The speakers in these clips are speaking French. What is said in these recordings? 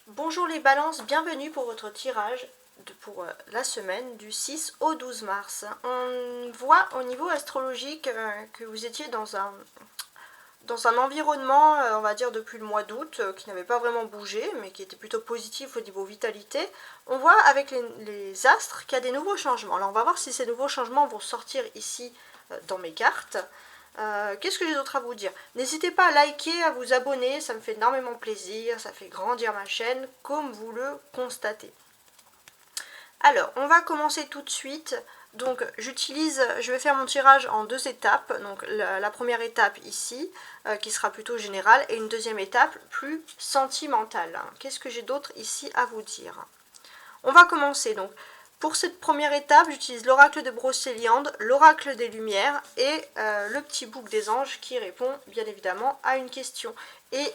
Bonjour les balances, bienvenue pour votre tirage pour la semaine du 6 au 12 mars. On voit au niveau astrologique que vous étiez dans un environnement, on va dire depuis le mois d'août, qui n'avait pas vraiment bougé, mais qui était plutôt positif au niveau vitalité. On voit avec les astres qu'il y a des nouveaux changements. Alors on va voir si ces nouveaux changements vont sortir ici dans mes cartes. Qu'est-ce que j'ai d'autre à vous dire? N'hésitez pas à liker, à vous abonner, ça me fait énormément plaisir, ça fait grandir ma chaîne, comme vous le constatez. Alors, on va commencer tout de suite. Donc, je vais faire mon tirage en deux étapes. Donc, la première étape ici, qui sera plutôt générale, et une deuxième étape plus sentimentale. Qu'est-ce que j'ai d'autre ici à vous dire? On va commencer donc. Pour cette première étape, j'utilise l'oracle de Brocéliande, l'oracle des Lumières et le petit bouc des anges qui répond bien évidemment à une question. Et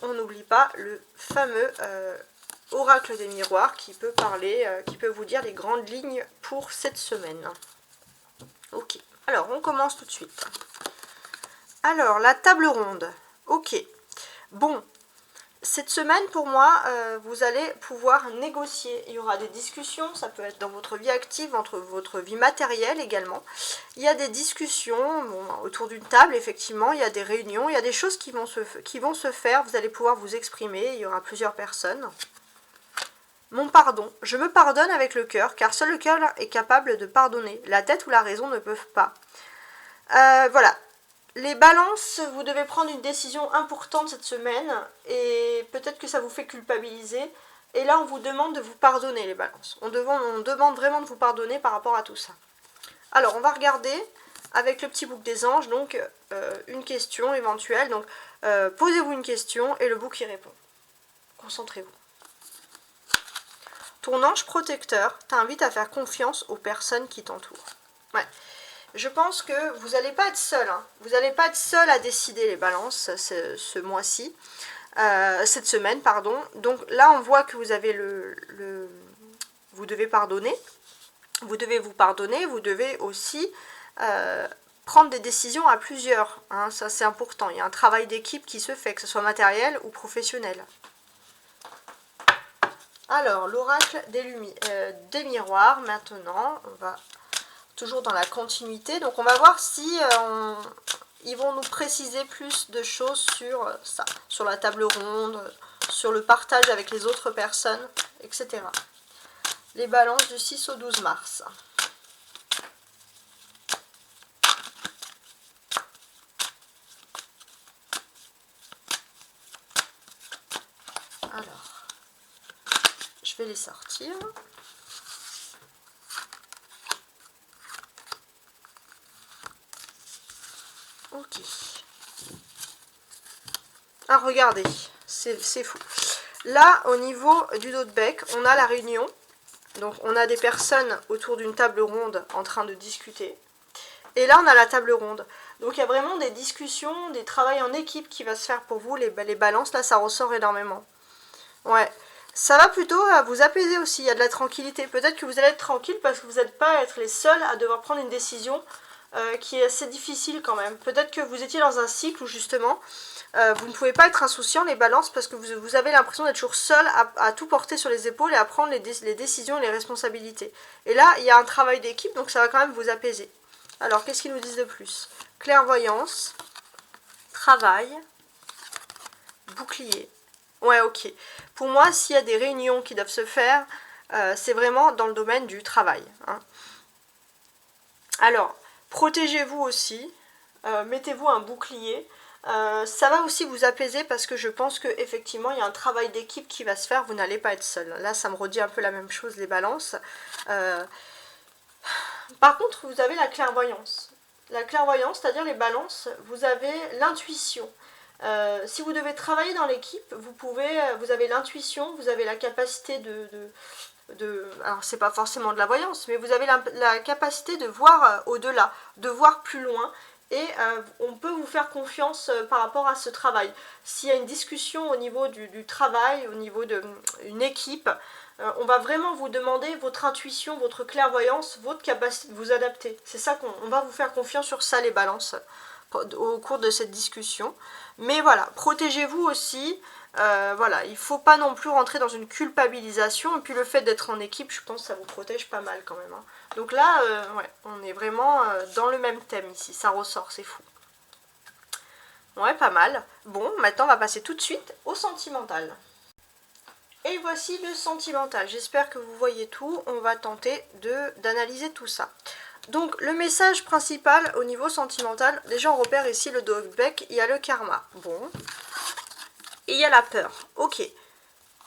on n'oublie pas le fameux oracle des miroirs qui peut parler, qui peut vous dire les grandes lignes pour cette semaine. Ok, alors on commence tout de suite. Alors, la table ronde. Ok, bon. Cette semaine, pour moi, vous allez pouvoir négocier. Il y aura des discussions, ça peut être dans votre vie active, entre votre vie matérielle également. Il y a des discussions autour d'une table, effectivement, il y a des réunions, il y a des choses qui vont se faire. Vous allez pouvoir vous exprimer, il y aura plusieurs personnes. Mon pardon, je me pardonne avec le cœur, car seul le cœur est capable de pardonner. La tête ou la raison ne peuvent pas. Voilà. Les balances, vous devez prendre une décision importante cette semaine et peut-être que ça vous fait culpabiliser. Et là, on vous demande de vous pardonner, les balances. On demande vraiment de vous pardonner par rapport à tout ça. Alors, on va regarder avec le petit bouc des anges, donc une question éventuelle. Donc, posez-vous une question et le bouc y répond. Concentrez-vous. Ton ange protecteur t'invite à faire confiance aux personnes qui t'entourent. Ouais. Je pense que vous n'allez pas être seul. Hein. Vous n'allez pas être seul à décider les balances ce mois-ci. Cette semaine, pardon. Donc là, on voit que vous avez vous devez pardonner. Vous devez vous pardonner. Vous devez aussi prendre des décisions à plusieurs. Hein. Ça, c'est important. Il y a un travail d'équipe qui se fait, que ce soit matériel ou professionnel. Alors, l'oracle des miroirs, maintenant, on va toujours dans la continuité. Donc on va voir si ils vont nous préciser plus de choses sur ça, sur la table ronde, sur le partage avec les autres personnes, etc. Les balances du 6 au 12 mars. Alors, je vais les sortir. Ok. Ah, regardez, c'est fou. Là, au niveau du dos de bec, on a la réunion. Donc, on a des personnes autour d'une table ronde en train de discuter. Et là, on a la table ronde. Donc, il y a vraiment des discussions, des travails en équipe qui va se faire pour vous. Les balances, là, ça ressort énormément. Ouais. Ça va plutôt vous apaiser aussi. Il y a de la tranquillité. Peut-être que vous allez être tranquille parce que vous n'êtes pas à être les seuls à devoir prendre une décision qui est assez difficile quand même. Peut-être que vous étiez dans un cycle où justement vous ne pouvez pas être insouciant les balances parce que vous avez l'impression d'être toujours seul à tout porter sur les épaules et à prendre les décisions et les responsabilités. Et là, il y a un travail d'équipe, donc ça va quand même vous apaiser. Alors, qu'est-ce qu'ils nous disent de plus? Clairvoyance, travail, bouclier. Ouais, ok. Pour moi, s'il y a des réunions qui doivent se faire, c'est vraiment dans le domaine du travail. Hein. Alors, protégez-vous aussi, mettez-vous un bouclier. Ça va aussi vous apaiser parce que je pense qu'effectivement il y a un travail d'équipe qui va se faire, vous n'allez pas être seul. Là ça me redit un peu la même chose les balances. Par contre vous avez la clairvoyance. La clairvoyance, c'est-à-dire les balances, vous avez l'intuition. Si vous devez travailler dans l'équipe, vous avez l'intuition, vous avez la capacité alors c'est pas forcément de la voyance, mais vous avez la capacité de voir au-delà, de voir plus loin, et on peut vous faire confiance par rapport à ce travail. S'il y a une discussion au niveau du travail, au niveau d'une équipe, on va vraiment vous demander votre intuition, votre clairvoyance, votre capacité de vous adapter. C'est ça qu'on va vous faire confiance sur ça les balances au cours de cette discussion. Mais voilà, protégez-vous aussi. Voilà, il ne faut pas non plus rentrer dans une culpabilisation. Et puis le fait d'être en équipe, je pense que ça vous protège pas mal quand même. Hein. Donc là, ouais, on est vraiment dans le même thème ici. Ça ressort, c'est fou. Ouais, pas mal. Bon, maintenant on va passer tout de suite au sentimental. Et voici le sentimental. J'espère que vous voyez tout. On va tenter d'analyser tout ça. Donc le message principal au niveau sentimental, déjà on repère ici le dog-bec, il y a le karma. Bon. Et il y a la peur. Ok.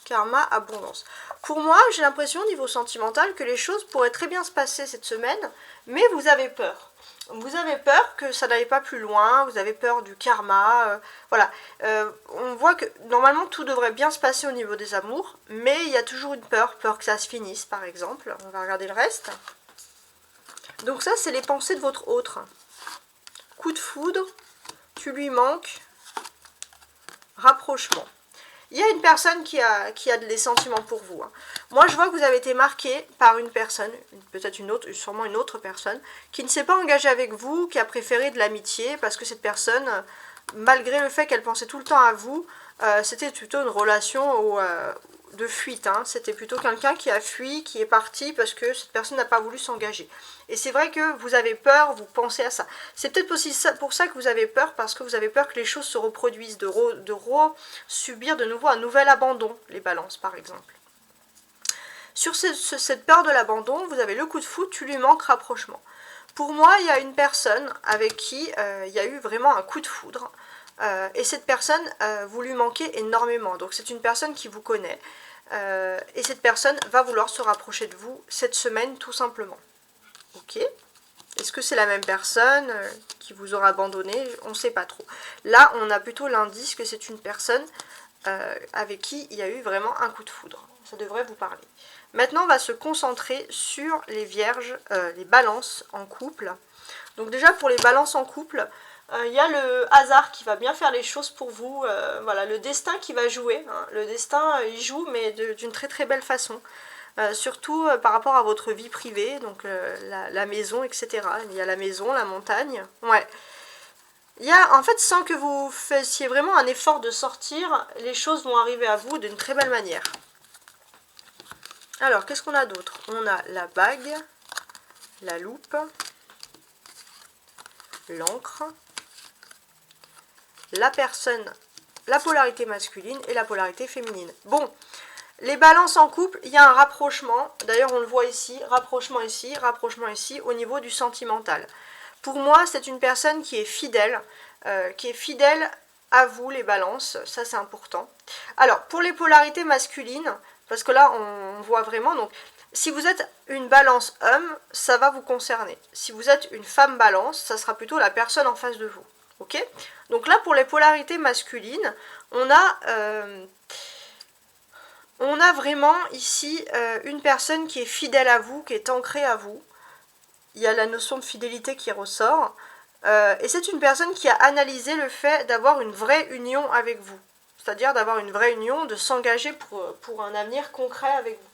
Karma, abondance. Pour moi, j'ai l'impression au niveau sentimental que les choses pourraient très bien se passer cette semaine, mais vous avez peur. Vous avez peur que ça n'aille pas plus loin, vous avez peur du karma, voilà. On voit que normalement tout devrait bien se passer au niveau des amours, mais il y a toujours une peur que ça se finisse par exemple. On va regarder le reste. Donc ça c'est les pensées de votre autre. Coup de foudre, tu lui manques, rapprochement. Il y a une personne qui a des sentiments pour vous. Hein. Moi, je vois que vous avez été marqué par une personne, peut-être une autre, sûrement une autre personne, qui ne s'est pas engagée avec vous, qui a préféré de l'amitié, parce que cette personne, malgré le fait qu'elle pensait tout le temps à vous, c'était plutôt une relation de fuite. Hein. C'était plutôt quelqu'un qui a fui, qui est parti, parce que cette personne n'a pas voulu s'engager. Et c'est vrai que vous avez peur, vous pensez à ça. C'est peut-être aussi pour ça que vous avez peur, parce que vous avez peur que les choses se reproduisent, de subir de nouveau un nouvel abandon, les balances par exemple. Sur cette peur de l'abandon, vous avez le coup de foudre, tu lui manques rapprochement. Pour moi, il y a une personne avec qui il y a eu vraiment un coup de foudre, et cette personne, vous lui manquez énormément. Donc c'est une personne qui vous connaît, et cette personne va vouloir se rapprocher de vous cette semaine tout simplement. Ok. Est-ce que c'est la même personne qui vous aura abandonné? On ne sait pas trop. Là, on a plutôt l'indice que c'est une personne avec qui il y a eu vraiment un coup de foudre. Ça devrait vous parler. Maintenant, on va se concentrer sur les vierges, les balances en couple. Donc déjà, pour les balances en couple, il y a le hasard qui va bien faire les choses pour vous. Voilà, le destin qui va jouer. Hein. Le destin, il joue, mais d'une très très belle façon. Surtout par rapport à votre vie privée, donc la maison, etc. Il y a la maison, la montagne. Ouais. Il y a, en fait, sans que vous fassiez vraiment un effort de sortir, les choses vont arriver à vous d'une très belle manière. Alors, qu'est-ce qu'on a d'autre? On a la bague, la loupe, l'encre, la personne, la polarité masculine et la polarité féminine. Bon, les balances en couple, il y a un rapprochement. D'ailleurs, on le voit ici, rapprochement ici au niveau du sentimental. Pour moi, c'est une personne qui est fidèle à vous, les balances. Ça, c'est important. Alors, pour les polarités masculines, parce que là, on voit vraiment, donc, si vous êtes une balance homme, ça va vous concerner. Si vous êtes une femme balance, ça sera plutôt la personne en face de vous. Ok? Donc là, pour les polarités masculines, on a vraiment ici une personne qui est fidèle à vous, qui est ancrée à vous. Il y a la notion de fidélité qui ressort. Et c'est une personne qui a analysé le fait d'avoir une vraie union avec vous. C'est-à-dire d'avoir une vraie union, de s'engager pour un avenir concret avec vous.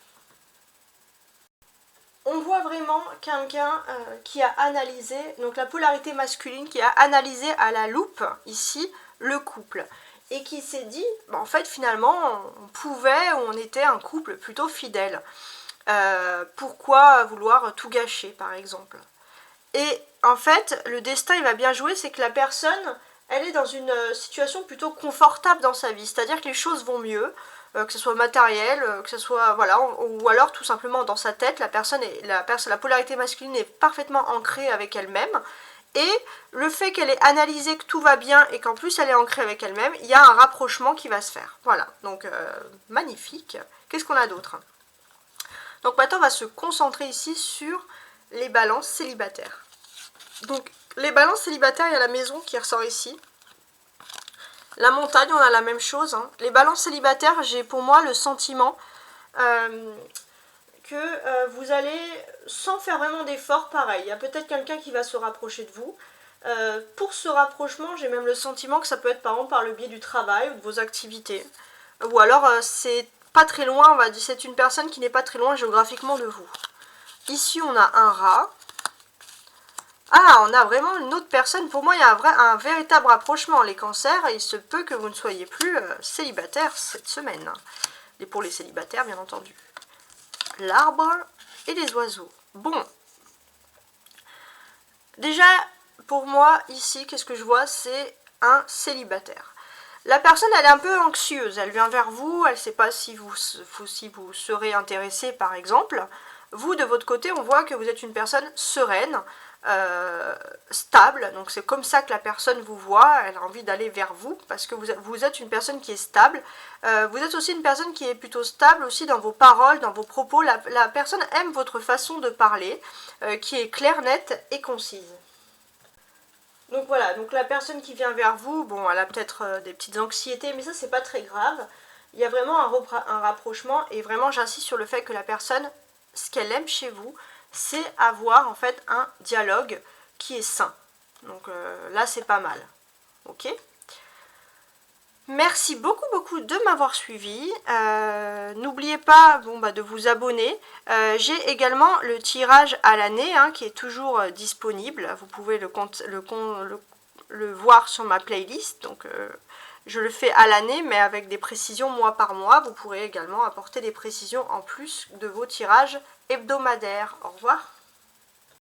On voit vraiment quelqu'un qui a analysé, donc la polarité masculine, qui a analysé à la loupe, ici, le couple. Et qui s'est dit, en fait, finalement, on était un couple plutôt fidèle. Pourquoi vouloir tout gâcher, par exemple? Et en fait, le destin, il va bien jouer, c'est que la personne, elle est dans une situation plutôt confortable dans sa vie. C'est-à-dire que les choses vont mieux, que ce soit matériel, que ce soit, voilà, ou alors tout simplement dans sa tête, la polarité masculine est parfaitement ancrée avec elle-même. Et le fait qu'elle ait analysé que tout va bien et qu'en plus elle est ancrée avec elle-même, il y a un rapprochement qui va se faire. Voilà, donc magnifique. Qu'est-ce qu'on a d'autre? Donc maintenant on va se concentrer ici sur les balances célibataires. Donc les balances célibataires, il y a la maison qui ressort ici. La montagne, on a la même chose. Hein. Les balances célibataires, j'ai pour moi le sentiment que vous allez, sans faire vraiment d'efforts, pareil. Il y a peut-être quelqu'un qui va se rapprocher de vous. Pour ce rapprochement, j'ai même le sentiment que ça peut être par exemple par le biais du travail ou de vos activités. Ou alors c'est pas très loin, on va dire, c'est une personne qui n'est pas très loin géographiquement de vous. Ici, on a un rat. Ah, on a vraiment une autre personne. Pour moi, il y a un véritable rapprochement. Les cancers, il se peut que vous ne soyez plus célibataire cette semaine. Et pour les célibataires, bien entendu. L'arbre et les oiseaux. Bon. Déjà, pour moi, ici, qu'est-ce que je vois? C'est un célibataire. La personne, elle est un peu anxieuse. Elle vient vers vous, elle ne sait pas si vous serez intéressé, par exemple. Vous, de votre côté, on voit que vous êtes une personne sereine, stable. Donc c'est comme ça que la personne vous voit. Elle a envie d'aller vers vous parce que vous êtes une personne qui est stable. Vous êtes aussi une personne qui est plutôt stable aussi dans vos paroles, dans vos propos. La personne aime votre façon de parler, qui est claire, nette et concise. Donc voilà, donc la personne qui vient vers vous, bon, elle a peut-être des petites anxiétés, mais ça c'est pas très grave. Il y a vraiment un rapprochement et vraiment j'insiste sur le fait que la personne, ce qu'elle aime chez vous, c'est avoir en fait un dialogue qui est sain. Donc là c'est pas mal. Ok ? Merci beaucoup de m'avoir suivi. N'oubliez pas de vous abonner. J'ai également le tirage à l'année qui est toujours disponible. Vous pouvez le voir sur ma playlist. Donc je le fais à l'année mais avec des précisions mois par mois. Vous pourrez également apporter des précisions en plus de vos tirages hebdomadaires. Au revoir.